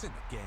in the game.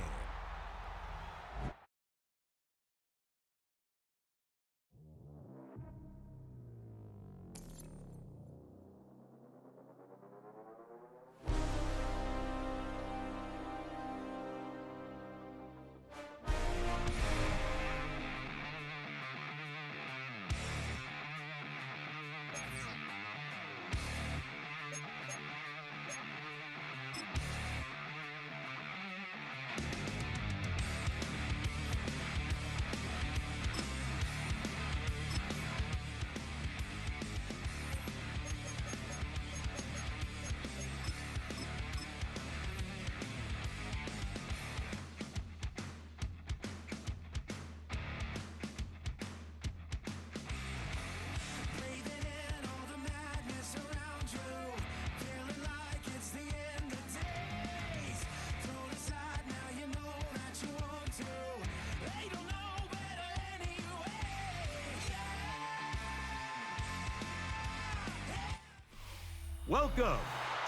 Welcome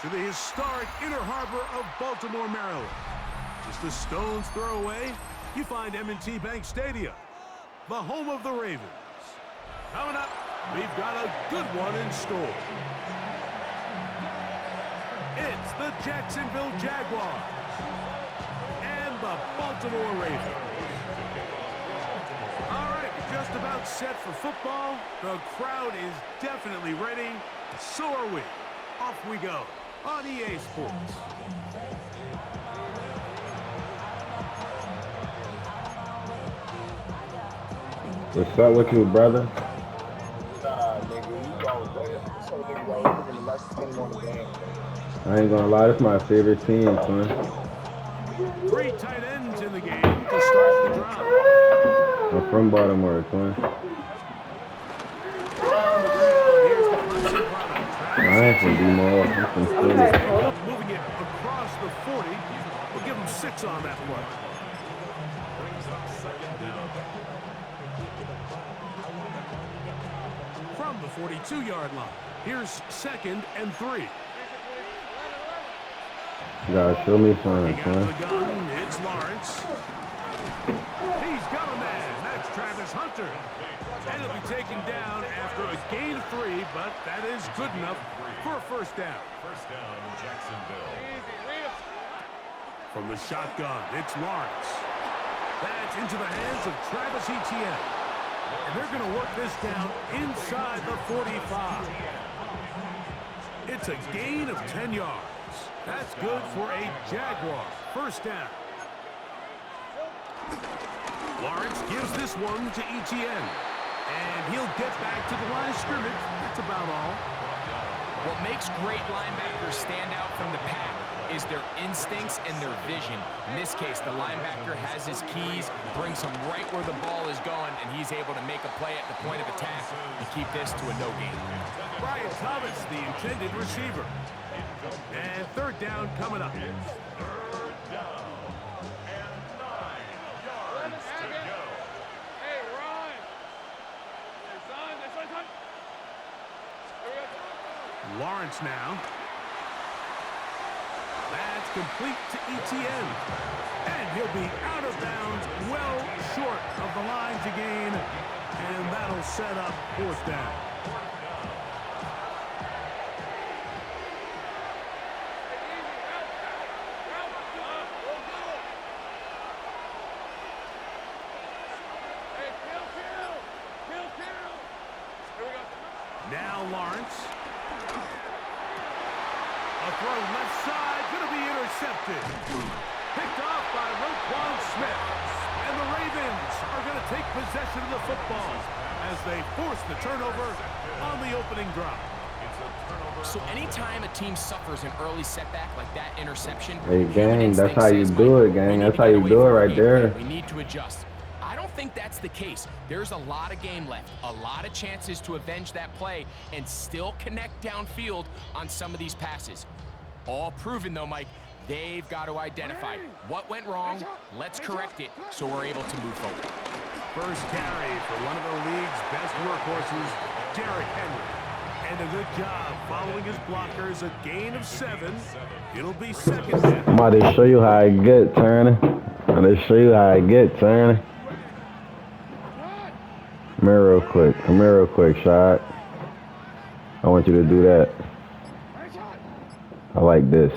to the historic Inner Harbor of Baltimore, Maryland. Just a stone's throw away, you find M&T Bank Stadium, the home of the Ravens. Coming up, we've got a good one in store. It's the Jacksonville Jaguars and the Baltimore Ravens. All right, just about set for football. The crowd is definitely ready. So are we. Off we go on EA Sports. What's up with you, brother? I ain't gonna lie, this is my favorite team, son. 3 tight ends in the game to start the drive. I'm from Baltimore, son. I ain't from D-Mall. I'm from Philly. Moving it across the 40. We'll give him 6 on that play. From the 42-yard line, here's 2nd and 3. You gotta show me something, Out of son. the gun, it's Lawrence. He's got a man. That's Travis Hunter. And he'll be taken down after a gain of 3, but that is good enough for a first down. First down, Jacksonville. From the shotgun, it's Lawrence. That's into the hands of Travis Etienne. And they're going to work this down inside the 45. It's a gain of 10 yards. That's good for a Jaguar first down. Lawrence gives this one to Etienne. And he'll get back to the line of scrimmage. That's about all. What makes great linebackers stand out from the pack is their instincts and their vision. In this case, the linebacker has his keys, brings him right where the ball is going, and he's able to make a play at the point of attack and keep this to a no gain. Brian Thomas, the intended receiver. And third down coming up. Lawrence now. That's complete to Etienne. And he'll be out of bounds, well short of the line to gain. And that'll set up fourth down. Now Lawrence. A throw left side, going to be intercepted. Picked off by Roquan Smith. And the Ravens are going to take possession of the football as they force the turnover on the opening drive. So anytime a team suffers an early setback like that interception, Hey, gang, that's how you says, do it, we gang. need That's to how get you away do it from our right game there. plan. We need to adjust. I don't think that's the case. There's a lot of game left, a lot of chances to avenge that play and still connect downfield on some of these passes. All proven, though, Mike, they've got to identify what went wrong, let's correct it so we're able to move forward. First carry for one of the league's best workhorses, Derrick Henry. And a good job following his blockers. A gain of 7. It'll be second down. I'm about to show you how I get, Turner. I'm going to show you how I get, Turner. Come here real quick. Come here real quick, shot. I want you to do that. I like this.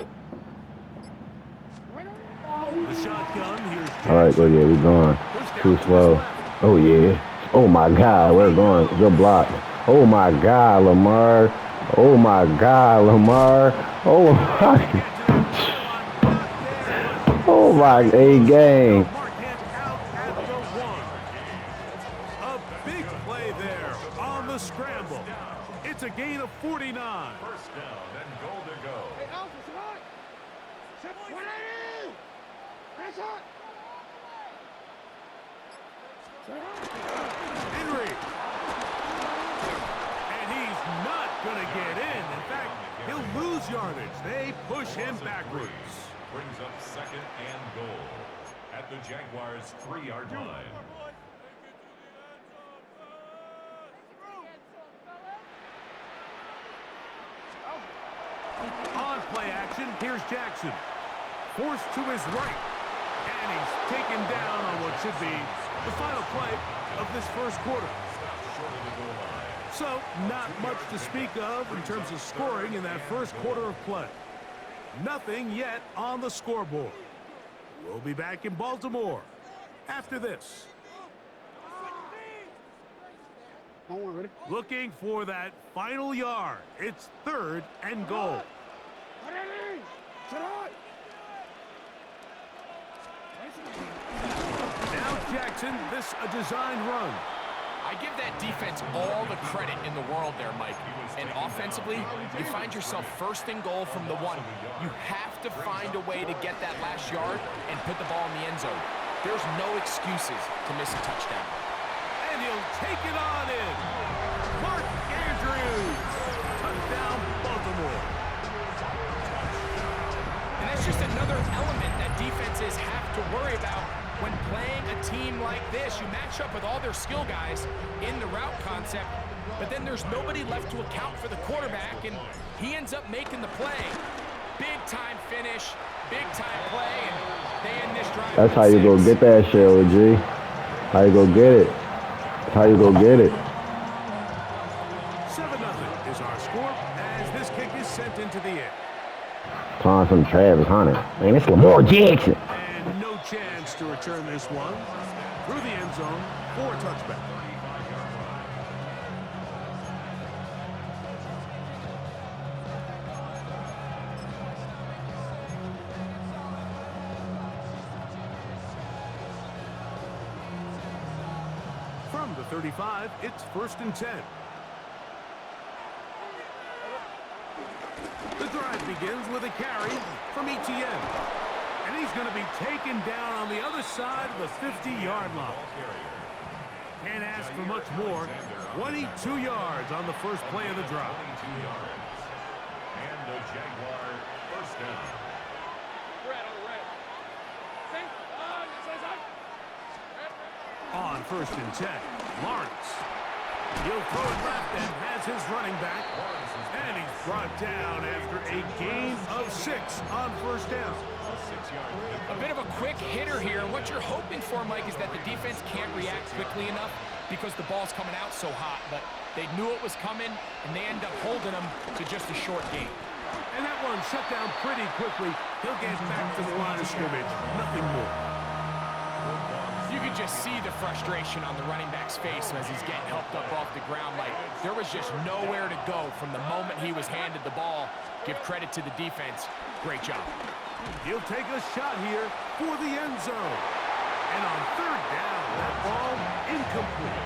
The shotgun. Here's All right, go, yeah, we going. Too slow. Oh, yeah. Oh, my God, we're going. Good block. Oh, my God, Lamar. Oh, my God, Lamar. Oh, my. Oh, my A-game. Marquette out at the 1. A big play there on the scramble. It's a gain of 49. First down and goal to go. Henry. And he's not going to get in. In fact, he'll lose yardage. They push him backwards. Brings up second and goal at the Jaguars' 3-yard line. On play action, here's Jackson. Forced to his right. And he's taken down on what should be the final play of this first quarter. So, not much to speak of in terms of scoring in that first quarter of play. Nothing yet on the scoreboard. We'll be back in Baltimore after this. Looking for that final yard. It's 3rd and goal. Now Jackson, this a design run. I give that defense all the credit in the world there, Mike. And offensively, you find yourself 1st and goal from the 1. You have to find a way to get that last yard and put the ball in the end zone. There's no excuses to miss a touchdown. And he'll take it on in. Mark Andrews. Touchdown, Baltimore. And that's just another element that defenses have to worry about when playing a team like this. You match up with all their skill guys in the route concept, but then there's nobody left to account for the quarterback, and he ends up making the play. Big-time finish, big-time play, and they end this drive. That's how you go get that shit, OG. How you go get it. That's how you go get it. 7-0 is our score as this kick is sent into the air. Calling some Travis Hunter. Man, it's Lamar Jackson. And no chance to return this one through the end zone for a touchback. From the 35, it's 1st and 10. The drive begins with a carry from Etienne. And he's going to be taken down on the other side of the 50-yard line. Can't ask for much more. 22 yards on the first play of the drive. And the Jaguar first down. On 1st and 10, Lawrence. He'll throw it left and has his running back. And he's brought down after a gain of 6 on 1st down. A bit of a quick hitter here. What you're hoping for, Mike, is that the defense can't react quickly enough because the ball's coming out so hot. But they knew it was coming, and they end up holding them to just a short gain. And that one shut down pretty quickly. He'll get back to the line of scrimmage. Nothing more. You could just see the frustration on the running back's face as he's getting helped up off the ground. Like, there was just nowhere to go from the moment he was handed the ball. Give credit to the defense. Great job. He'll take a shot here for the end zone. And on 3rd down, that ball incomplete.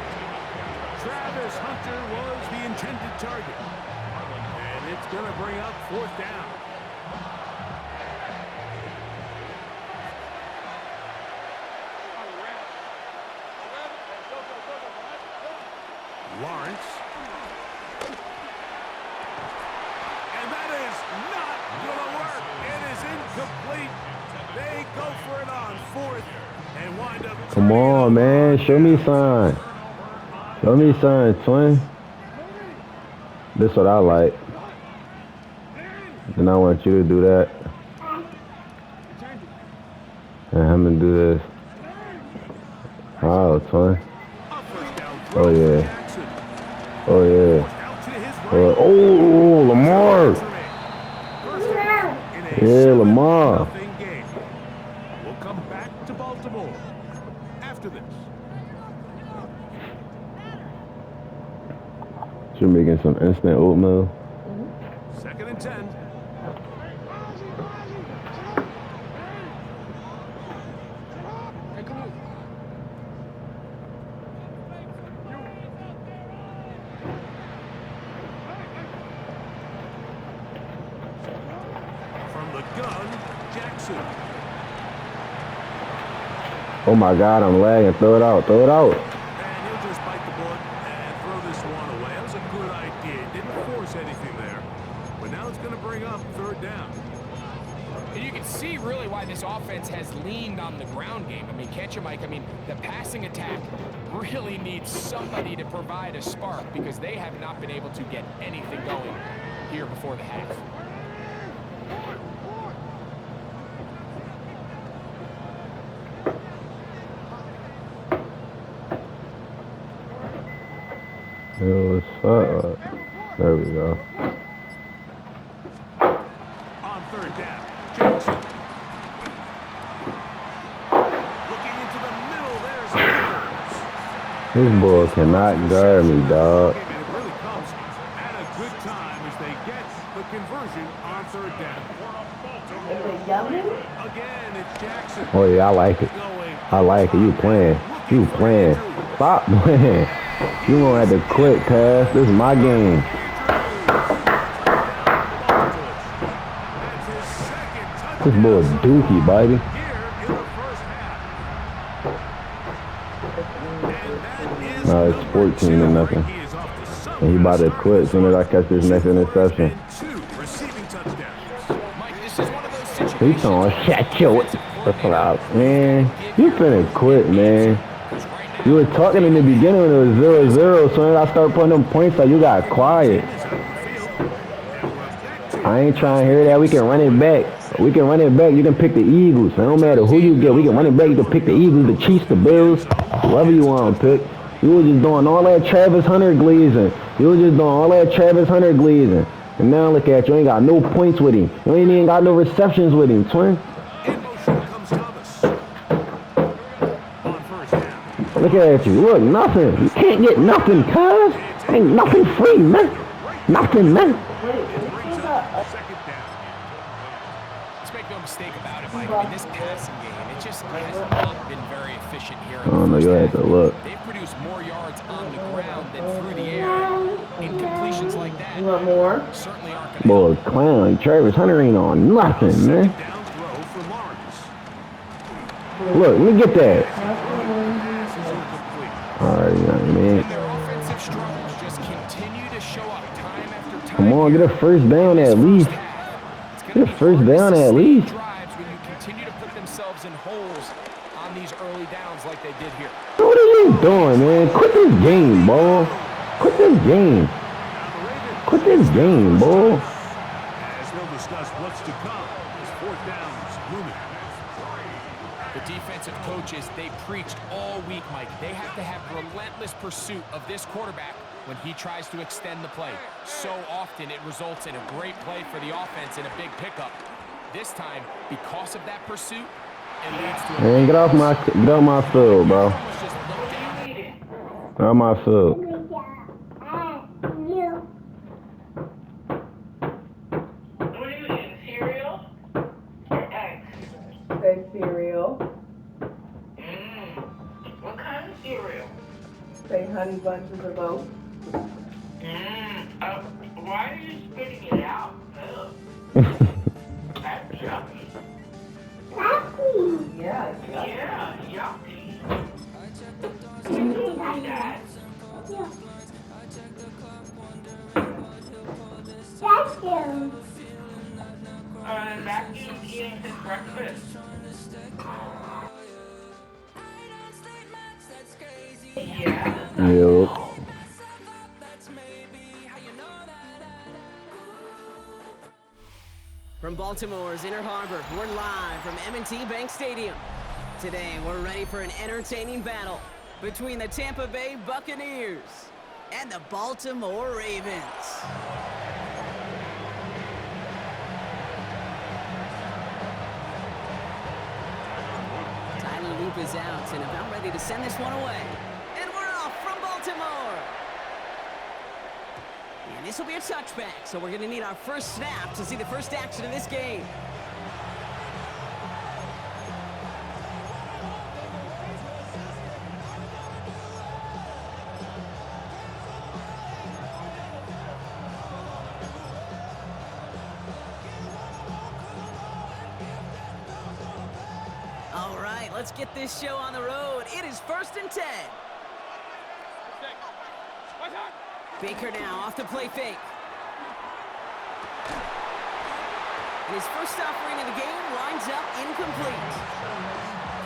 Travis Hunter was the intended target. And it's going to bring up 4th down. Lawrence. And that is not going to work. It is incomplete. They go for it on 4th and wind up. Come on, man. Show me sign. Show me sign, twin. This is what I like. And I want you to do that. And I'm gonna do this. Oh, twin. Oh yeah. Oh yeah. Oh, Lamar. Yeah, Lamar. We'll come back to Baltimore after this. You're making some instant oatmeal. 2nd and 10. From the gun, Jackson. Oh my God, I'm lagging. Throw it out. Throw it out. And he'll just bite the bullet and throw this one away. That was a good idea. Didn't force anything there. But now it's going to bring up 3rd down. And you can see really why this offense has leaned on the ground game. I mean, can't you, Mike? I mean, the passing attack really needs somebody to provide a spark because they have not been able to get anything going here before the half. Yo, what's up? There we go. On 3rd down, Jackson. Looking into the middle, there's Akers. This boy cannot guard me, dog. And it really comes at a good time as they get the conversion on 3rd down. Again, it's Jackson. Oh yeah, I like it. I like it. You playing. You playing. Stop playing. You gonna have to quit, cuz. This is my game. This boy dookie, baby. No, it's 14-0. And he about to quit as soon as I catch this next interception. He's on shut your out, man. You finna quit, man. You were talking in the beginning when it was 0-0, so when I start putting them points out, you got quiet. I ain't trying to hear that. We can run it back. We can run it back. You can pick the Eagles. It don't matter who you get. We can run it back. You can pick the Eagles, the Chiefs, the Bills, whoever you want to pick. You were just doing all that Travis Hunter glazing. You were just doing all that Travis Hunter glazing. And now look at you. You ain't got no points with him. You ain't even got no receptions with him, twin. Look at you. Look, nothing. You can't get nothing, cuz. Ain't nothing free, man. Nothing, man. Let's make no mistake about it, Mike. I mean, this passing game, it just has not been very efficient here. Oh, no, you had to look. They've produced more yards on the ground than through the air. Incompletions like that. You want more? Certainly aren't going to Boy, clown. Travis Hunter ain't on nothing, man. Look, let me get that. Alright, you know what I mean? Their offensive struggles just continue to show up time after time. Come on, get a first down at least. Get a first down at least. Drives when you continue to put themselves in holes on these early downs like they did here. What are you doing, man? Quit this game, boy. Quit this game. Quit this game, boy. As they'll discuss what's to come as 4th downs looming. The defensive coaches, they preached all week, Mike. They have to have relentless pursuit of this quarterback when he tries to extend the play. So often it results in a great play for the offense and a big pickup. This time, because of that pursuit, it leads to a... Man, get off my field, bro. Get off my field. Cereal. What kind of cereal? Say Honey Bunches of Oats. Why are you spitting it out? Ugh. That's yucky. Yeah, Yeah, yucky. You like that? Vacuum eating his breakfast. Yeah. Yep. From Baltimore's Inner Harbor, we're live from M&T Bank Stadium. Today, we're ready for an entertaining battle between the Tampa Bay Buccaneers and the Baltimore Ravens. Tyler Loop is out and about ready to send this one away. And we're off from Baltimore. And this will be a touchback, so we're going to need our first snap to see the first action of this game. All right, let's get this show on the road. It is 1st and 10. Baker now off the play fake. And his first offering of the game winds up incomplete.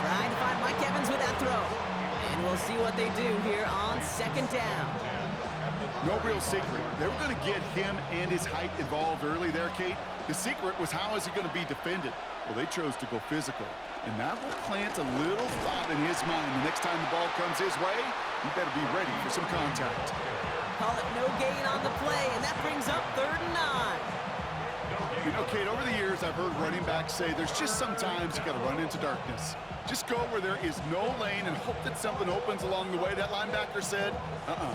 Trying to find Mike Evans with that throw. And we'll see what they do here on 2nd down. No real secret. They were going to get him and his height involved early there, Kate. The secret was how is he going to be defended? Well, they chose to go physical. And that will plant a little thought in his mind. The next time the ball comes his way, he better be ready for some contact. Call it no gain on the play, and that brings up 3rd and 9. You know, Kate, over the years, I've heard running backs say there's just sometimes you got to run into darkness. Just go where there is no lane and hope that something opens along the way. That linebacker said,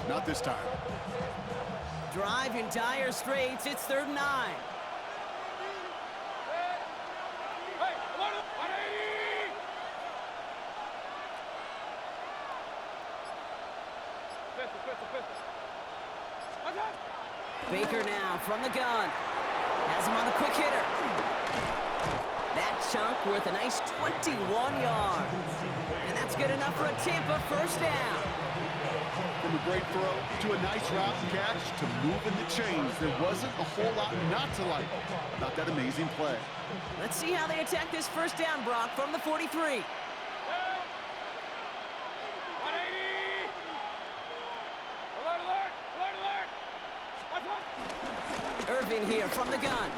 not this time. Drive in dire straits. It's 3rd and 9. Baker now from the gun. Has him on the quick hitter. That chunk worth a nice 21 yards. And that's good enough for a Tampa first down. From a great throw to a nice route and catch to moving the chains, there wasn't a whole lot not to like about that amazing play. Let's see how they attack this first down, Brock, from the 43. Irving here from the gun.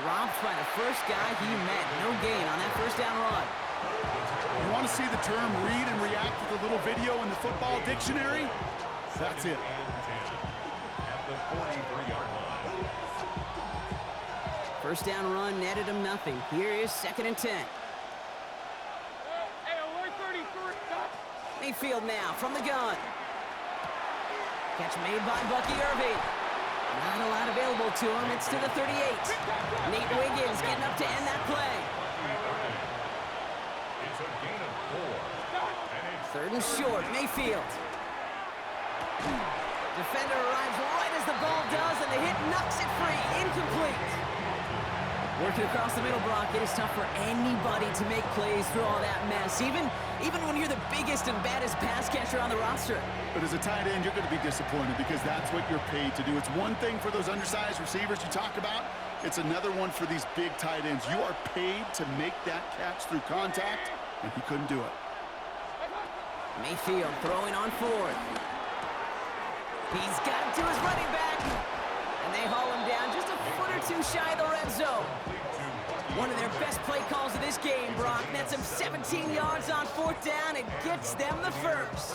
Dropped by the first guy he met. No gain on that first down run. You want to see the term read and react with a little video in the football dictionary? That's it. At the 43-yard line. First down run netted him nothing. Here is 2nd and 10. Mayfield now from the gun. Catch made by Bucky Irving. Not a lot available to him. It's to the 38. Nate Wiggins getting up to end that play. It's a gain of 4. 3rd and short, Mayfield. Defender arrives right as the ball does, and the hit knocks it free. Incomplete. Working across the middle, Brock, it is tough for anybody to make plays through all that mess, even when you're the biggest and baddest pass catcher on the roster. But as a tight end, you're going to be disappointed because that's what you're paid to do. It's one thing for those undersized receivers you talk about. It's another one for these big tight ends. You are paid to make that catch through contact, and he couldn't do it. Mayfield throwing on 4th. He's got it to his running back. And they haul him down just a foot or two shy of the red zone. One of their best play calls of this game, Brock. Nets him 17 yards on 4th down and gets them the first.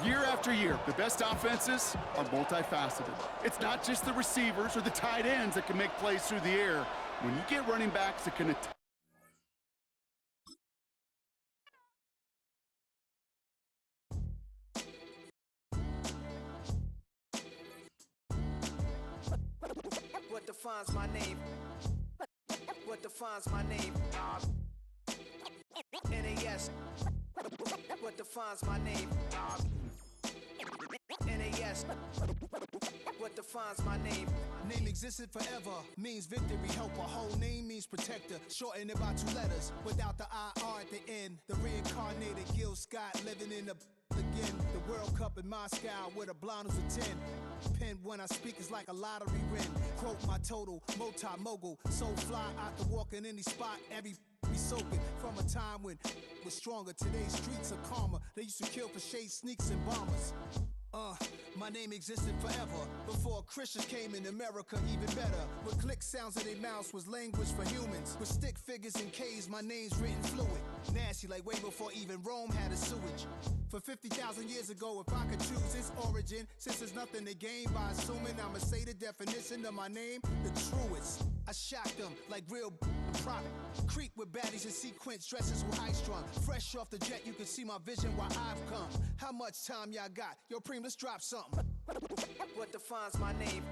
Year after year, the best offenses are multifaceted. It's not just the receivers or the tight ends that can make plays through the air. When you get running backs that can attack. What defines my name? What defines my name? NAS. What defines my name? NAS. What defines my name? Name existed forever, means victory, helper. Whole name means protector, shorten it by 2 letters, without the IR at the end. The reincarnated Gil Scott living in the again. The World Cup in Moscow where the blind was a 10. Pen when I speak is like a lottery win. Quote my total, multi-mogul, so fly I can walk in any spot, every be soaking from a time when was stronger. Today's streets are calmer. They used to kill for shade sneaks and bombers. My name existed forever before Christians came in America, even better. With click sounds in their mouths was language for humans. With stick figures and K's, my name's written fluid. Nasty like way before even Rome had a sewage. For 50,000 years ago, if I could choose its origin, since there's nothing to gain by assuming, I'ma say the definition of my name, the truest. I shocked them like real prop. Creep with baddies in sequence, dresses with high strung. Fresh off the jet, you can see my vision where I've come. How much time y'all got? Yo, Preem, let's drop something. What defines my name?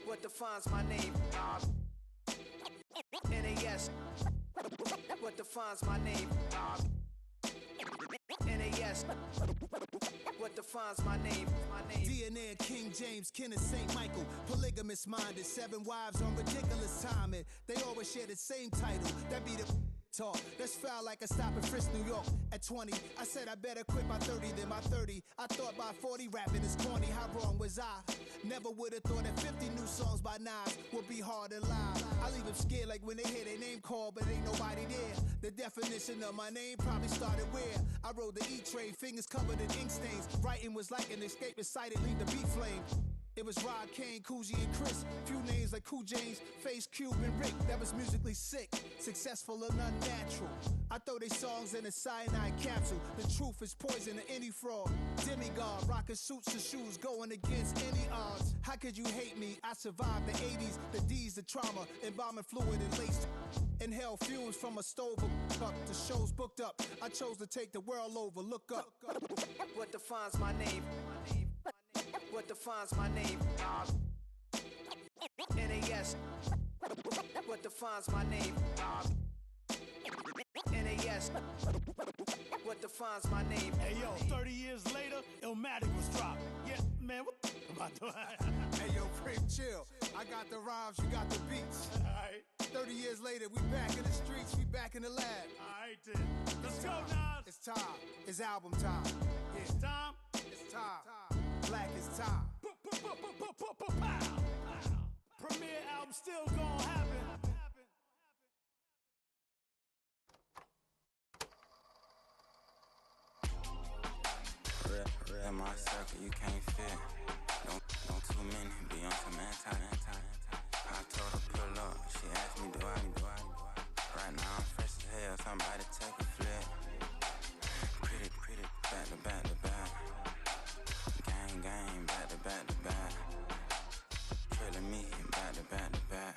What defines my name? NAS. What defines my name? NAS. What defines my name? DNA of King James, kin of St. Michael. Polygamous minded, 7 wives on ridiculous timing. They always share the same title. That be the talk. That's foul like a stop in Frisk, New York. At 20, I said I better quit by 30 than by 30. I thought by 40 rapping is corny. How wrong was I? Never would have thought that 50 new songs by Nas would be hard to lie. I leave them scared like when they hear their name called, but ain't nobody there. The definition of my name probably started where I rode the E-train, fingers covered in ink stains. Writing was like an escape excited, leave the beat flame. It was Rod, Kane, Coogee, and Chris. Few names like Cool James, Face, Cube, and Rick. That was musically sick, successful and unnatural. I throw they songs in a cyanide capsule. The truth is poison to any fraud. Demigod, rocking suits and shoes, going against any odds. How could you hate me? I survived the 80s, the D's, the trauma, embalming fluid and laced. Inhale fumes from a stove up. The show's booked up. I chose to take the world over. Look up. What defines my name? What defines my name? NAS. What defines my name? NAS. What defines my name? Hey yo, 30 years later, Illmatic was dropped. Yeah, man, what the am I doing? Hey yo, Preem, chill. I got the rhymes, you got the beats. Alright. 30 years later, we back in the streets, we back in the lab. Alright then. Let's go, Nas. It's time. It's album time. Yeah. It's time. It's time. Black is time. Premiere album still gonna happen. Real my circle, you can't fit. Don't too many, be on some anti. I told her pull up, she asked me do I. Right now I'm fresh as hell, somebody take a flip. Pretty, back to back. Gang, back to back. Trailing me, back to back.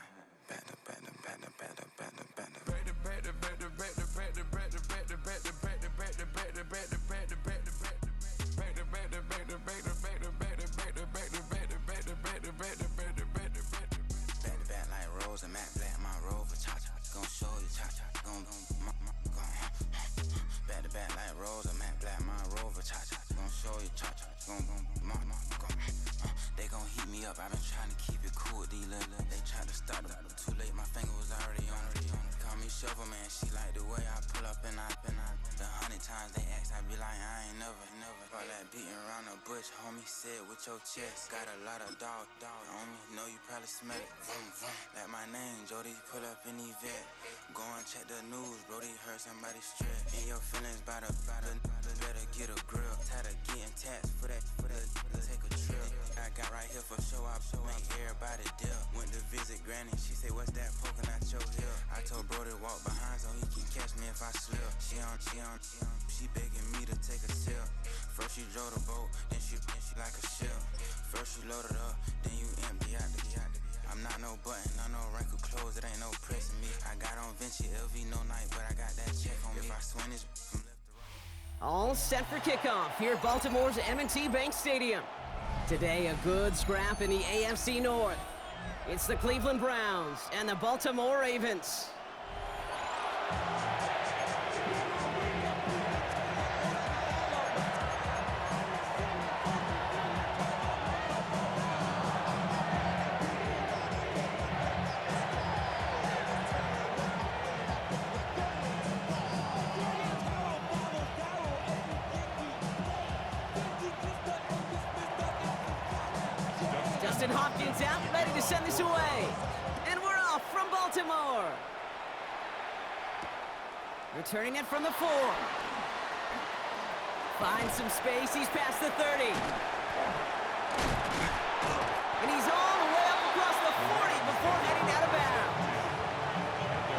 I've been trying to keep it cool with these little. They tried to start it, too late, my finger was already on it. Call me Shovel Man, she like the way I pull up and I. The 100 times they ask, I be like, I ain't never. All that beating around the bush, homie said with your chest. Got a lot of dog on me, know you probably smell it. Vroom. Like my name, Jody, pull up in the vet. Go and check the news, Brody, heard somebody stress. In your feelings by the better get a grill. Tired of getting taxed for that, take a trip. I got right here for show up, make everybody dip. Went to visit Granny, she said, what's that poking out your heel? I told Brody walk behind so he can catch me if I slip. She begging me to take a sip. First she drove the boat, then she like a ship. First you loaded up, then you empty out the I'm not no button, not no wrinkled clothes, it ain't no pressing me. I got on Vinci, LV, no night, but I got that check on me. If I swing this from left to right. All set for kickoff here at Baltimore's M&T Bank Stadium. Today, a good scrap in the AFC North. It's the Cleveland Browns and the Baltimore Ravens. Justin Hopkins out, ready to send this away. And we're off from Baltimore. Returning it from the 4. Finds some space. He's past the 30. And he's all the way up across the 40 before heading out of bounds.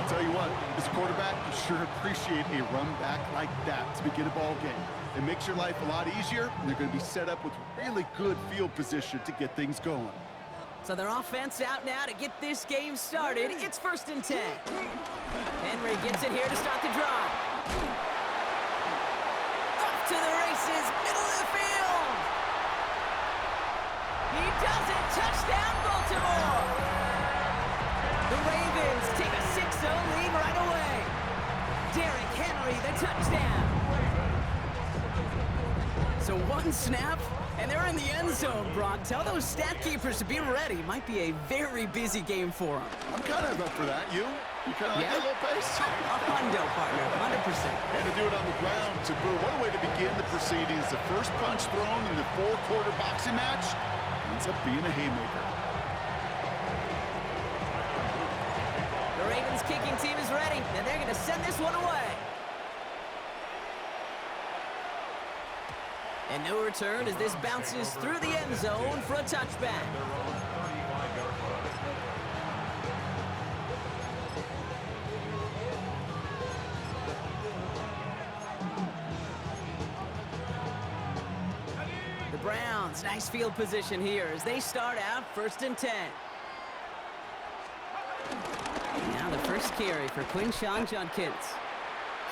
I'll tell you what, as a quarterback, you sure appreciate a run back like that to begin a ball game. It makes your life a lot easier, and they're going to be set up with really good field position to get things going. So their offense out now to get this game started. It's 1st and 10. Henry gets it here to start the drive. Up to the races, middle of the field. He does it. Touchdown, Baltimore. The Ravens take a 6-0 lead right away. Derrick Henry, the touchdown. So one snap, and they're in the end zone, Brock. Tell those stat keepers to be ready. Might be a very busy game for them. I'm kind of up for that. You kind of like that little pace? A hundo, partner, 100%. And to do it on the ground, to Boo, what a way to begin the proceedings. The first punch thrown in the 4-quarter boxing match ends up being a haymaker. The Ravens kicking team is ready, and they're going to send this one away. And no return as this bounces through the end zone for a touchback. The Browns, nice field position here as they start out 1st and 10. Now the first carry for Quinshawn Judkins.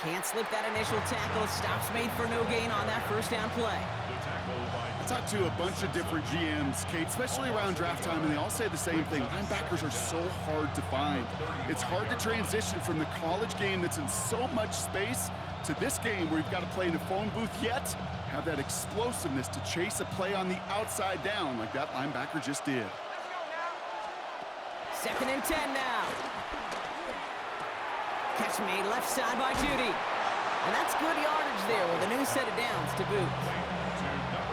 Can't slip that initial tackle. Stops made for no gain on that first down play. I talked to a bunch of different GMs, Kate, especially around draft time, and they all say the same thing. Linebackers are so hard to find. It's hard to transition from the college game that's in so much space to this game where you've got to play in a phone booth, yet have that explosiveness to chase a play on the outside down like that linebacker just did. 2nd and 10 now. Catch made left side by Judy. And that's good yardage there with a new set of downs to boot.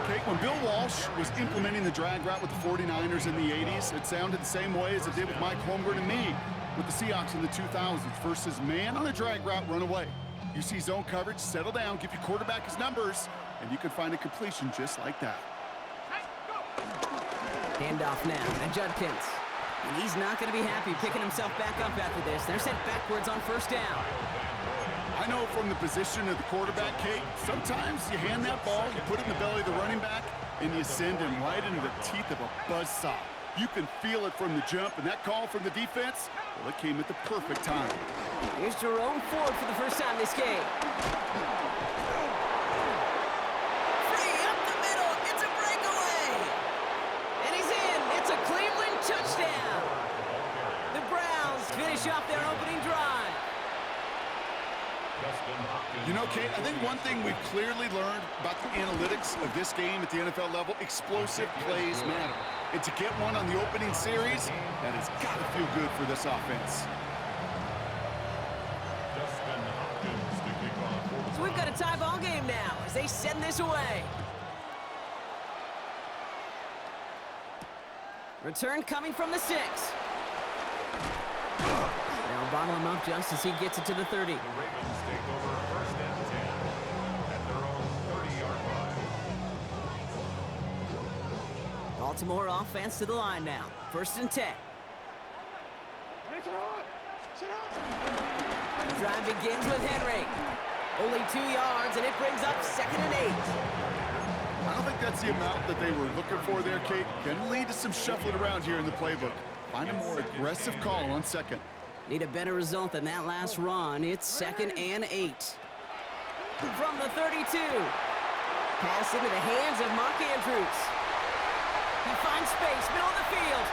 Okay, when Bill Walsh was implementing the drag route with the 49ers in the 80s, it sounded the same way as it did with Mike Holmgren and me with the Seahawks in the 2000s versus man on a drag route, run away. You see zone coverage, settle down, give your quarterback his numbers, and you can find a completion just like that. Handoff now to Judkins. And he's not going to be happy picking himself back up after this. They're sent backwards on 1st down. I know from the position of the quarterback, Kate, sometimes you hand that ball, you put it in the belly of the running back, and you send him right into the teeth of a buzzsaw. You can feel it from the jump, and that call from the defense, well, it came at the perfect time. Here's Jerome Ford for the first time this game. Free up the middle. It's a breakaway. And he's in. It's a Cleveland touchdown. The Browns finish off their opening drive. You know, Kate, I think one thing we've clearly learned about the analytics of this game at the NFL level, explosive plays matter. And to get one on the opening series, that has got to feel good for this offense. So we've got a tie ball game now as they send this away. Return coming from the 6. They'll bottle him up just as he gets it to the 30. The Ravens take over 1st and 10 at their own 30-yard line. Baltimore offense to the line now. 1st and 10. The drive begins with Henry. Only 2 yards, and it brings up 2nd and 8. I don't think that's the amount that they were looking for there, Kate. Can lead to some shuffling around here in the playbook. Find a more aggressive call on 2nd. Need a better result than that last run. It's 2nd and 8. From the 32. Pass into the hands of Mark Andrews. He finds space, middle of the field.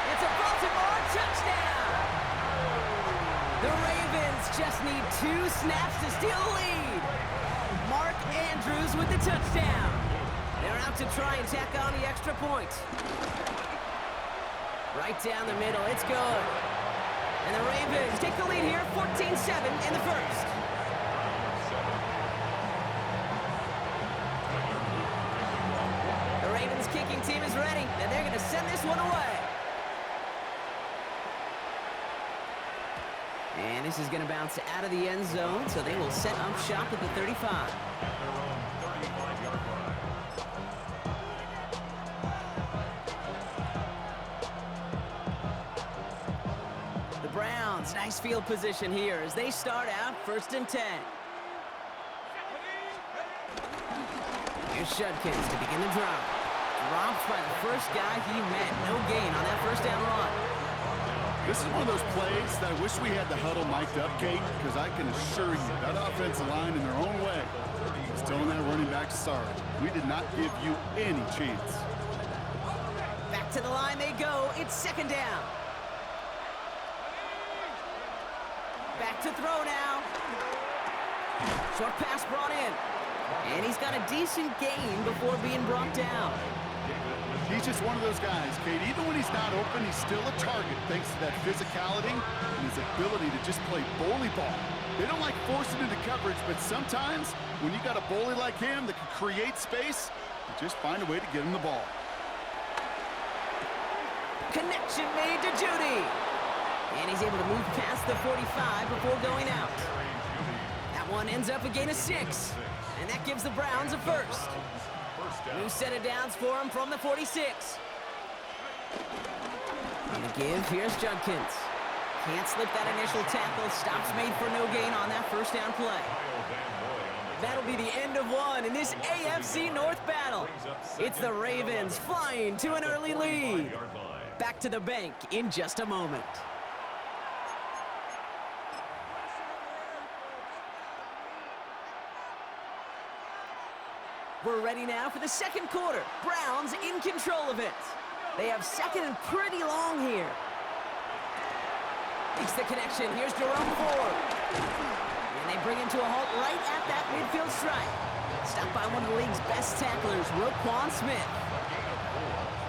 It's a Baltimore touchdown. The Ravens just need 2 snaps to steal the lead. Mark Andrews with the touchdown. They're out to try and tack on the extra point. Right down the middle, it's good. And the Ravens take the lead here, 14-7 in the first. The Ravens kicking team is ready, and they're going to send this one away. And this is going to bounce out of the end zone, so they will set up shop at the 35. Browns. Nice field position here as they start out 1st and 10. Here's Judkins to begin the drive. Dropped by the first guy he met. No gain on that 1st down run. This is one of those plays that I wish we had the huddle mic'd up, Kate, because I can assure you that offensive line in their own way is telling that running back sorry. We did not give you any chance. Back to the line they go. It's 2nd down. Back to throw now. Short pass brought in. And he's got a decent gain before being brought down. He's just one of those guys, Kate. Even when he's not open, he's still a target thanks to that physicality and his ability to just play bully ball. They don't like forcing into coverage, but sometimes when you got a bully like him that can create space, you just find a way to get him the ball. Connection made to Judy. And he's able to move past the 45 before going out. That one ends up a gain of 6. And that gives the Browns a 1st. New set of downs for him from the 46. On the give, here's Judkins. Can't slip that initial tackle. Stops made for no gain on that 1st down play. That'll be the end of one in this AFC North battle. It's the Ravens flying to an early lead. Back to the bank in just a moment. We're ready now for the 2nd quarter. Browns in control of it. They have 2nd and pretty long here. Makes the connection. Here's Jerome Ford. And they bring him to a halt right at that midfield stripe. Stopped by one of the league's best tacklers, Roquan Smith.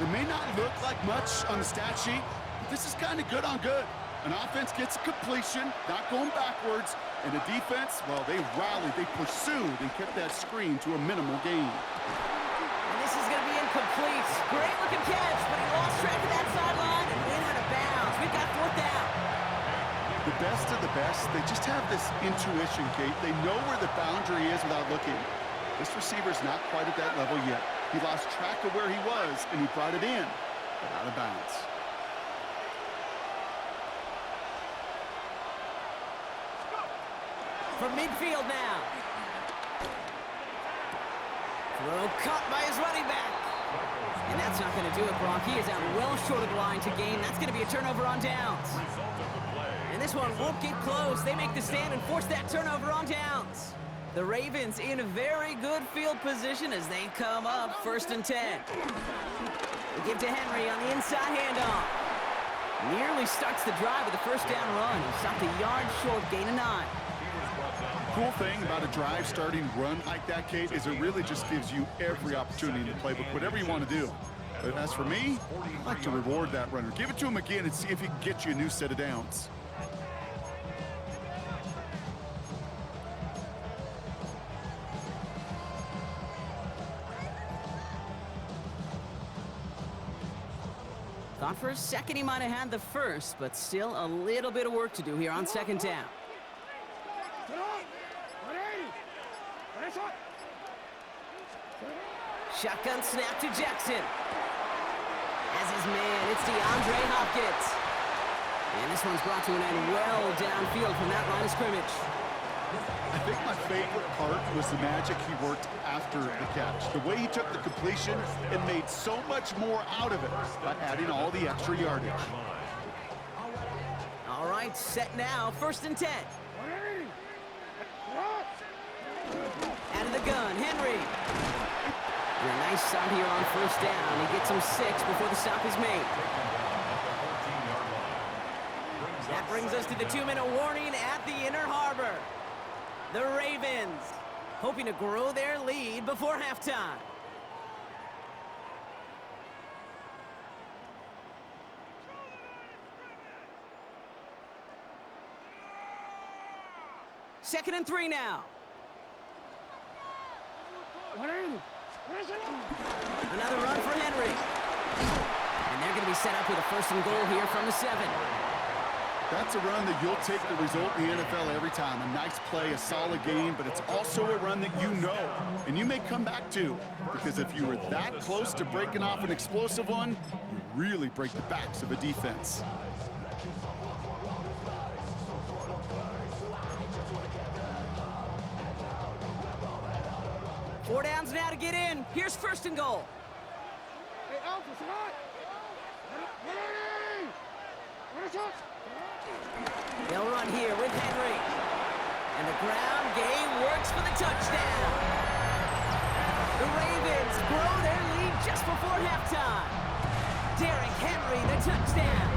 It may not look like much on the stat sheet, but this is kind of good on good. An offense gets a completion, not going backwards, and the defense, well, they rallied, they pursued, and kept that screen to a minimal gain. And this is going to be incomplete. Great looking catch, but he lost track of that sideline and went out of bounds. We've got 4th down. The best of the best, they just have this intuition, Kate. They know where the boundary is without looking. This receiver's not quite at that level yet. He lost track of where he was, and he brought it in, but out of bounds. From midfield now. Throw caught by his running back. And that's not going to do it, Brock. He is out well short of the line to gain. That's going to be a turnover on downs. And this one won't get close. They make the stand and force that turnover on downs. The Ravens in a very good field position as they come up 1st and 10. They give to Henry on the inside handoff. Nearly starts the drive with a 1st down run. He stopped a yard short, gain of 9. Cool thing about a drive starting run like that, Kate, is it really just gives you every opportunity in the playbook, whatever you want to do. But as for me, I like to reward that runner. Give it to him again and see if he can get you a new set of downs. Thought for a second he might have had the 1st, but still a little bit of work to do here on 2nd down. Shotgun snap to Jackson. As his man, it's DeAndre Hopkins. And this one's brought to an end well downfield from that line of scrimmage. I think my favorite part was the magic he worked after the catch. The way he took the completion and made so much more out of it by adding all the extra yardage. All right, set now, 1st and 10. Out of the gun, Henry. And a nice stop here on 1st down. He gets him 6 before the stop is made. That brings us to the 2-minute warning at the Inner Harbor. The Ravens hoping to grow their lead before halftime. Second and 3 now. Another run for Henry. And they're going to be set up with a 1st and goal here from the 7. That's a run that you'll take the result in the NFL every time. A nice play, a solid game, but it's also a run that you know and you may come back to. Because if you were that close to breaking off an explosive one, you really break the backs of a defense. Four downs now to get in. Here's first and goal. They'll run here with Henry. And the ground game works for the touchdown. The Ravens grow their lead just before halftime. Derrick Henry, the touchdown.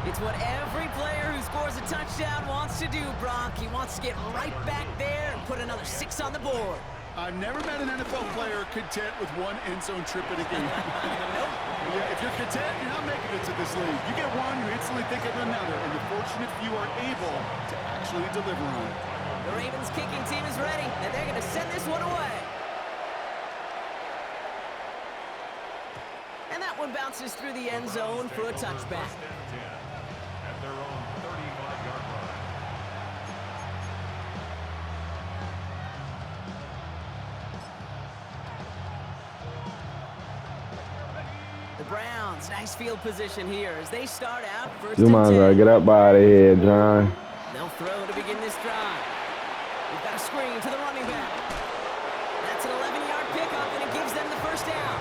It's what every player who scores a touchdown wants to do, Brock. He wants to get right back there and put another 6 on the board. I've never met an NFL player content with one end zone trip in a game. Nope. Yeah, if you're content, you're not making it to this league. You get one, you instantly think of another, and the fortunate few are able to actually deliver on it. The Ravens kicking team is ready, and they're going to send this one away. And that one bounces through the end zone for a touchback. At their own 35-yard line. The Browns, nice field position here as they start out first You and might as 10. well get up out of here, John. They'll throw to begin this drive. We've got a screen to the running back. That's an 11-yard pickup, and it gives them the first down.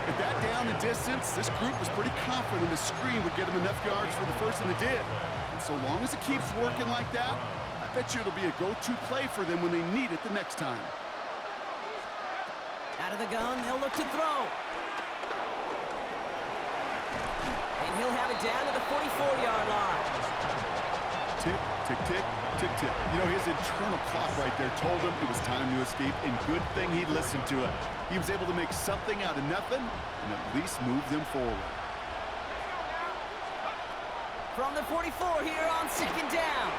At that down and distance, this group was pretty confident the screen would get them enough yards for the first, and it did. And so long as it keeps working like that, I bet you it'll be a go-to play for them when they need it the next time. Out of the gun, they'll look to throw. And he'll have it down to the 44-yard line. Tick, tick, tick, tick, tick. You know, his internal clock right there told him it was time to escape, and good thing he listened to it. He was able to make something out of nothing and at least move them forward. From the 44 here on second down.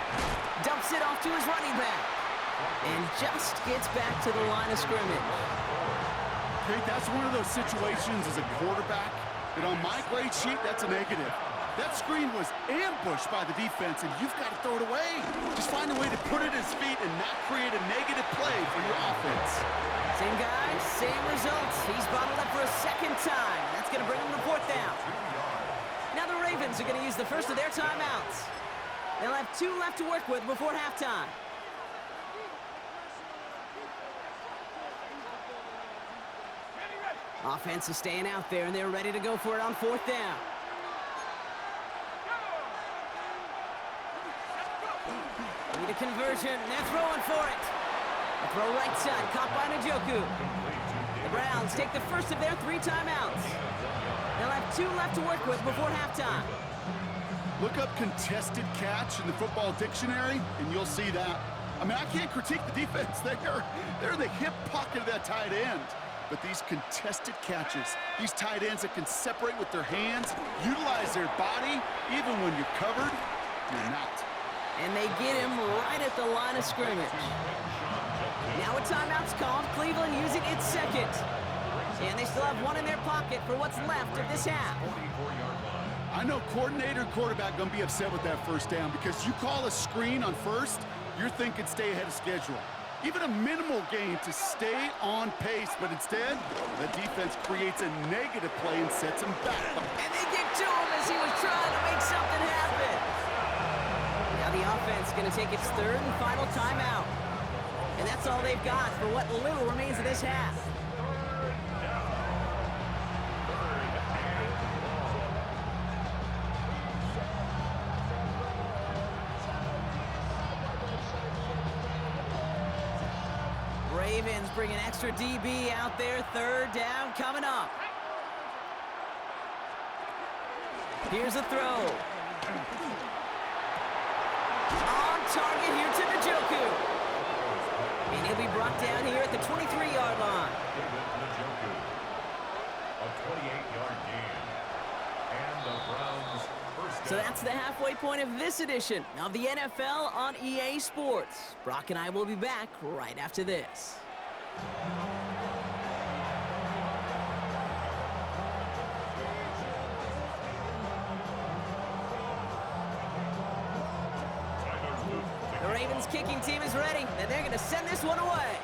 Dumps it off to his running back. And just gets back to the line of scrimmage. Okay, that's one of those situations as a quarterback that on my grade sheet, that's a negative. That screen was ambushed by the defense, and you've got to throw it away. Just find a way to put it at his feet and not create a negative play for your offense. Same guy, same results. He's bottled up for a second time. That's going to bring him to fourth down. Now the Ravens are going to use the first of their timeouts. They'll have 2 left to work with before halftime. Offense is staying out there, and they're ready to go for it on fourth down. Need a conversion, and they're throwing for it. A throw right side, caught by Njoku. The Browns take the first of their 3 timeouts. They'll have 2 left to work with before halftime. Look up contested catch in the football dictionary, and you'll see that. I mean, I can't critique the defense. They're in the hip pocket of that tight end. But these contested catches, these tight ends that can separate with their hands, utilize their body, even when you're covered, you're not. And they get him right at the line of scrimmage. Now a timeout's called. Cleveland using its second. And they still have 1 in their pocket for what's left of this half. I know coordinator and quarterback going to be upset with that first down because you call a screen on first, you're thinking stay ahead of schedule. Even a minimal gain to stay on pace, but instead, the defense creates a negative play and sets him back. And they get to him as he was trying to make something happen. Now the offense is going to take its 3rd and final timeout. And that's all they've got for what little remains of this half. Ravens bring an extra DB out there. 3rd down coming up. Here's a throw. On target here to Njoku. And he'll be brought down here at the 23-yard line. A 28-yard gain. And the Browns first down. So that's the halfway point of this edition of the NFL on EA Sports. Brock and I will be back right after this. The Ravens kicking team is ready, and they're going to send this one away.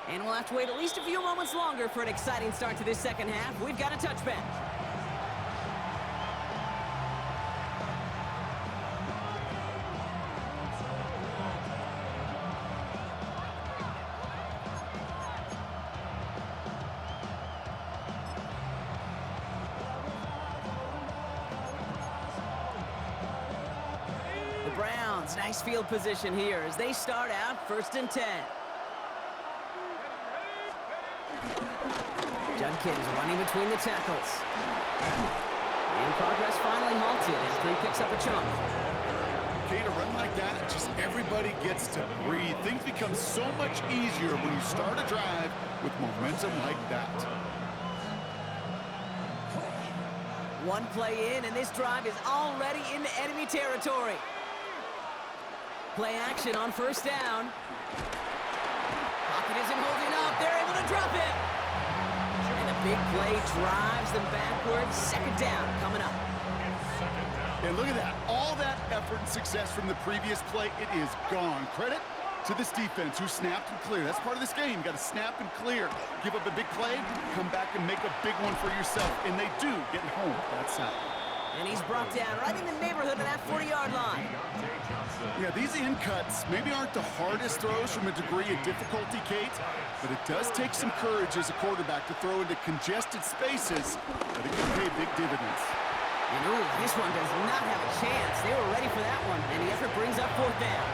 And we'll have to wait at least a few moments longer for an exciting start to this second half. We've got a touchback. Browns, nice field position here as they start out 1st and 10. Judkins running between the tackles. And progress finally halted after he picks up a chunk. Okay, to run like that, just everybody gets to breathe. Things become so much easier when you start a drive with momentum like that. One play in, and this drive is already into enemy territory. Play action on 1st down. Pocket isn't holding up. They're able to drop it. And the big play drives them backwards. 2nd down coming up. And look at that. All that effort and success from the previous play, it is gone. Credit to this defense who snapped and cleared. That's part of this game. You got to snap and clear. Give up a big play, come back and make a big one for yourself. And they do get home that side. And he's brought down right in the neighborhood of that 40-yard line. Yeah, these in cuts maybe aren't the hardest throws from a degree of difficulty, Kate, but it does take some courage as a quarterback to throw into congested spaces, but it can pay big dividends. And ooh, this one does not have a chance. They were ready for that one, and the effort brings up 4th down.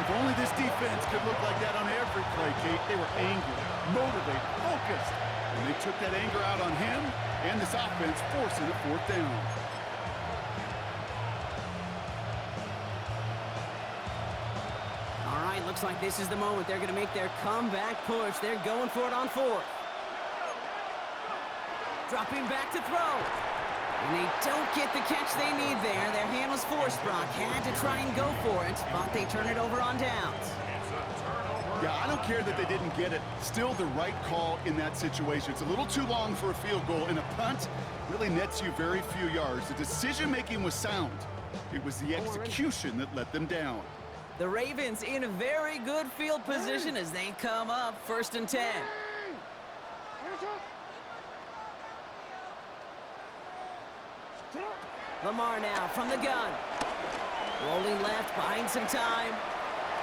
If only this defense could look like that on every play, Kate. They were angry, motivated, focused, and they took that anger out on him and this offense, forcing a 4th down. All right, looks like this is the moment. They're going to make their comeback push. They're going for it on 4th. Dropping back to throw. And they don't get the catch they need there. Their hand was forced, Brock. Had to try and go for it, but they turn it over on downs. Yeah, I don't care that they didn't get it. Still the right call in that situation. It's a little too long for a field goal, and a punt really nets you very few yards. The decision-making was sound. It was the execution that let them down. The Ravens in a very good field position as they come up 1st and 10. Lamar now from the gun. Rolling left, buying some time.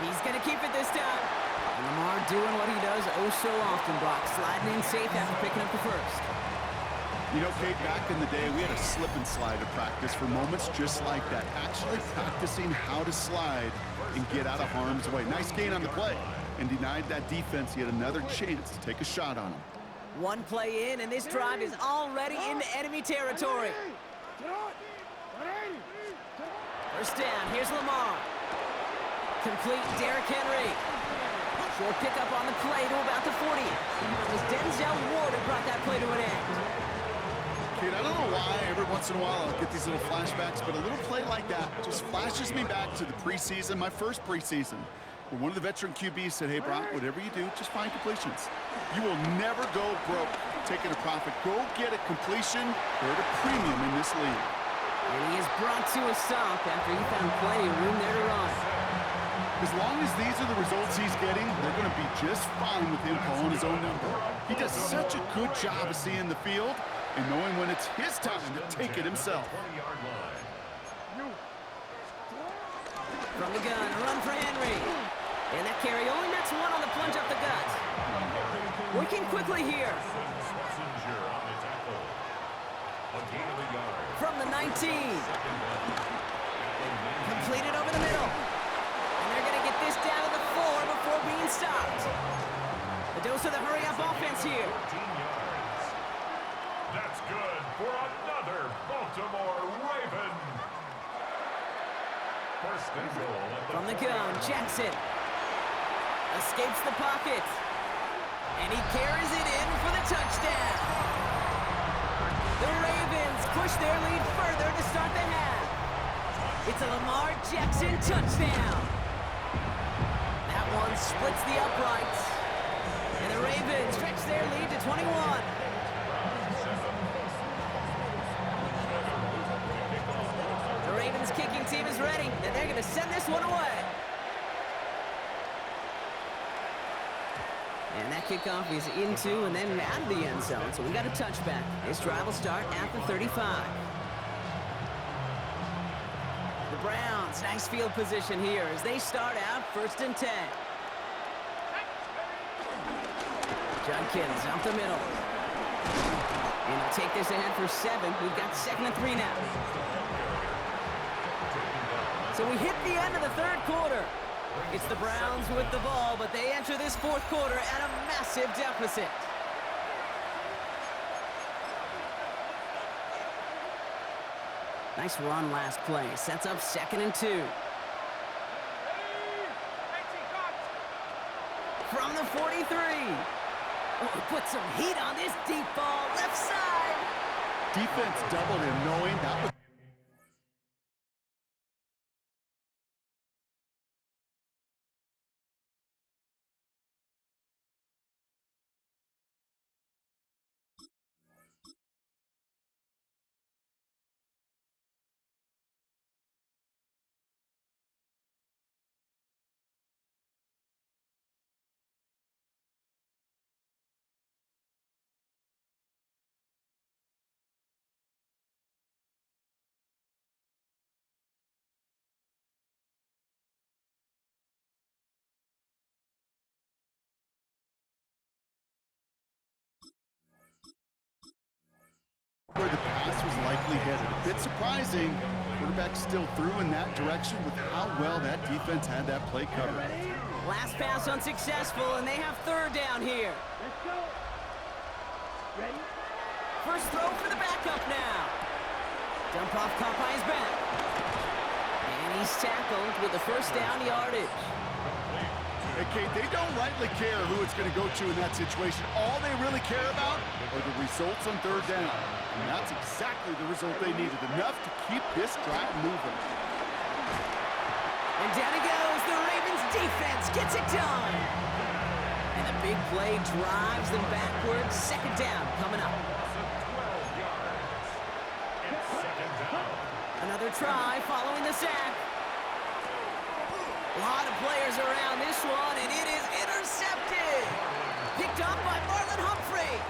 He's going to keep it this time. And Lamar doing what he does oh so often, Brock. Sliding in safe after picking up the 1st. You know, Kate, back in the day, we had a slip and slide to practice for moments just like that. Actually practicing how to slide and get out of harm's way. Nice gain on the play, and denied that defense yet another chance to take a shot on him. One play in, and this drive is already into enemy territory. 1st down, here's Lamar. Complete, Derrick Henry. Short pickup on the play to about the 40. It was Denzel Ward who brought that play to an end. Kate, I don't know why every once in a while I'll get these little flashbacks, but a little play like that just flashes me back to the preseason, my first preseason, where one of the veteran QBs said, hey, Brock, whatever you do, just find completions. You will never go broke taking a profit. Go get a completion. They're at a premium in this league. And he is brought to a stop after he found plenty of room there to run. As long as these are the results he's getting, they're going to be just fine with him calling his own number. He does such a good job of seeing the field and knowing when it's his time to take it himself. From the gun, a run for Henry. And that carry only nets one on the plunge up the gut. Working quickly here. From the 19. Completed over the middle. And they're going to get this down to the 4 before being stopped. The dose of the hurry-up offense here. That's good for another Baltimore Raven. 1st and goal. From the gun, Jackson. Escapes the pocket. And he carries it in for the touchdown. The Ravens push their lead further to start the half. It's a Lamar Jackson touchdown. That one splits the uprights. And the Ravens stretch their lead to 21. The Ravens kicking team is ready, and they're going to send this one away. And that kickoff is into and then out of the end zone, so we got a touchback. This drive will start at the 35. The Browns, nice field position here as they start out 1st and 10. Judkins up the middle. And he'll take this ahead for 7. We've got 2nd and 3 now. So we hit the end of the third quarter. It's the Browns with the ball, but they enter this fourth quarter at a massive deficit. Nice run last play. Sets up 2nd and 2. From the 43. Oh, put some heat on this deep ball. Left side. Defense doubled him, knowing that was... where the pass was likely headed. A bit surprising. Quarterback still threw in that direction with how well that defense had that play covered. Last pass unsuccessful, and they have 3rd down here. Let's go. Ready? First throw for the backup now. Dump off caught by his back. And he's tackled with the first down yardage. Hey, Kate, they don't rightly care who it's going to go to in that situation. All they really care about are the results on 3rd down. And that's exactly the result they needed, enough to keep this drive moving. And down he goes. The Ravens defense gets it done. And the big play drives them backwards. 2nd down coming up. Another try following the sack. A lot of players around this one, and it is intercepted. Picked up by Marlon Humphrey.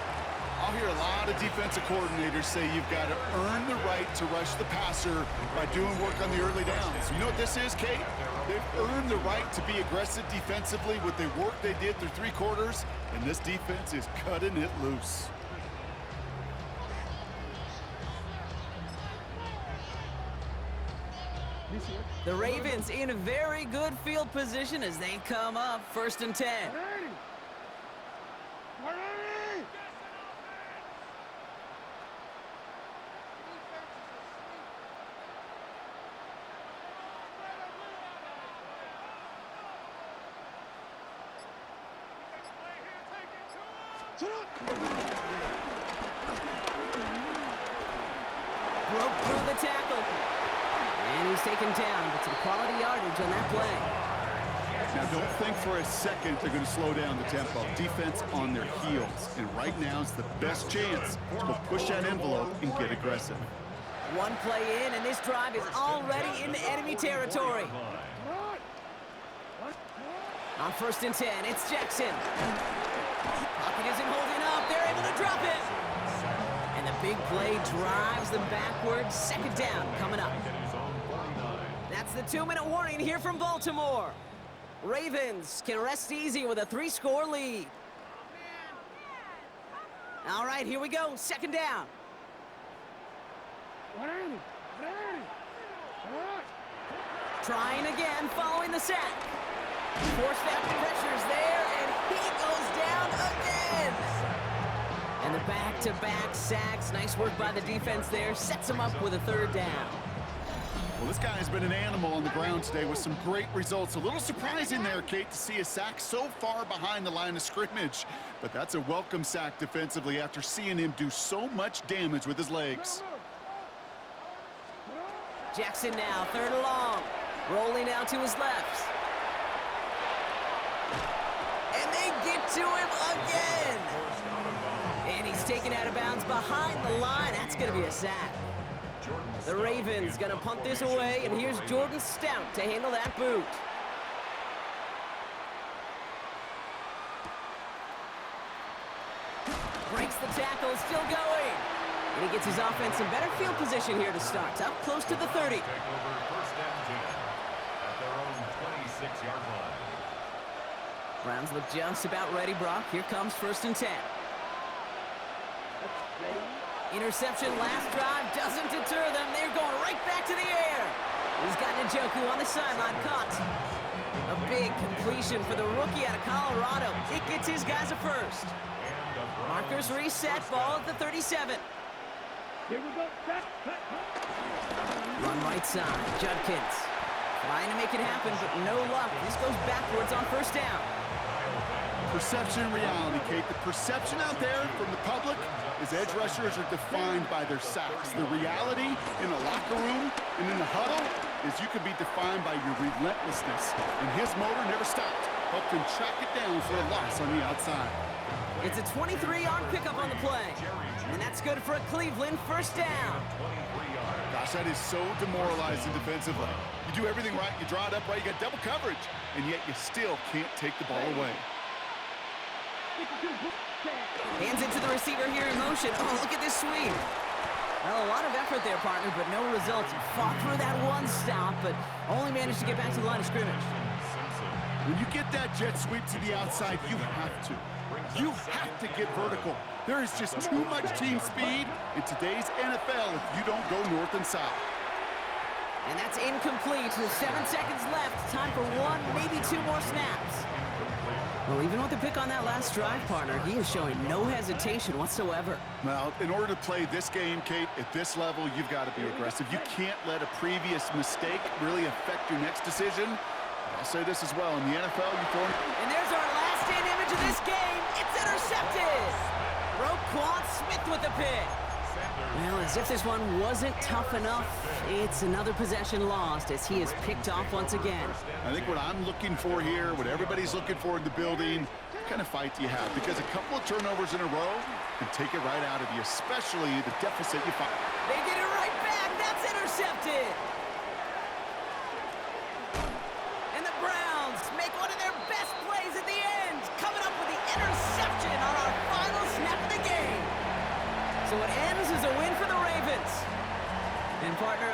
I'll hear a lot of defensive coordinators say you've got to earn the right to rush the passer by doing work on the early downs. You know what this is, Kate? They've earned the right to be aggressive defensively with the work they did through 3 quarters, and this defense is cutting it loose. The Ravens in a very good field position as they come up 1st and 10. Broke through the tackle. And he's taken down, but some quality yardage on that play. Now, don't think for a second they're going to slow down the tempo. Defense on their heels. And right now is the best chance to go push that envelope and get aggressive. One play in, and this drive is already into enemy territory. On 1st and 10, it's Jackson. Pocket isn't holding up. They're able to drop it. And the big play drives them backwards. 2nd down coming up. That's the 2-minute warning here from Baltimore. Ravens can rest easy with a 3-score lead. All right, here we go. 2nd down. Trying again following the sack. Force that pressure's there, and he goes down again. And the back-to-back sacks. Nice work by the defense there. Sets him up with a 3rd down. Well, this guy's been an animal on the ground today with some great results. A little surprising there, Kate, to see a sack so far behind the line of scrimmage. But that's a welcome sack defensively after seeing him do so much damage with his legs. Jackson now, 3rd and long. Rolling out to his left. And they get to him again. And he's taken out of bounds behind the line. That's going to be a sack. The Ravens going to punt this away, and here's Jordan Stout to handle that boot. Breaks the tackle, still going. And he gets his offense in better field position here to start. Up close to the 30. Take over 1st and 10 at their own 26-yard line. Browns look just about ready, Brock. Here comes 1st and 10. Interception last drive doesn't deter them. They're going right back to the air. He's got Njoku on the sideline, caught. A big completion for the rookie out of Colorado. It gets his guys a first. Markers reset, ball at the 37. Here we go. Run right side, Judkins. Trying to make it happen, but no luck. This goes backwards on first down. Perception and reality, Kate. The perception out there from the public is edge rushers are defined by their sacks. The reality in the locker room and in the huddle is you can be defined by your relentlessness. And his motor never stopped. Helped him track it down for a loss on the outside. It's a 23-yard pickup on the play. And that's good for a Cleveland first down. Gosh, that is so demoralizing defensively. You do everything right, you draw it up right, you got double coverage, and yet you still can't take the ball away. Hands it to the receiver here in motion. Oh, look at this sweep. Well, a lot of effort there, partner, but no results. He fought through that one stop, but only managed to get back to the line of scrimmage. When you get that jet sweep to the outside, you have to. You have to get vertical. There is just too much team speed in today's NFL if you don't go north and south. And that's incomplete with 7 seconds left. Time for one, maybe two more snaps. Well, even with the pick on that last drive, partner, he is showing no hesitation whatsoever. Well, in order to play this game, Kate, at this level, you've got to be aggressive. You can't let a previous mistake really affect your next decision. I'll say this as well. In the NFL, you throw... And there's our last-in image of this game. It's intercepted. Roquan Smith with the pick. Well, as if this one wasn't tough enough, it's another possession lost as he is picked off once again. I think what I'm looking for here, what everybody's looking for in the building, what kind of fight do you have? Because a couple of turnovers in a row can take it right out of you, especially the deficit you find. They get it right back. That's intercepted. And the Browns make one of their best plays at the end, coming up with the interception on our final snap of the game. So it ends as a win for the Ravens. And partner,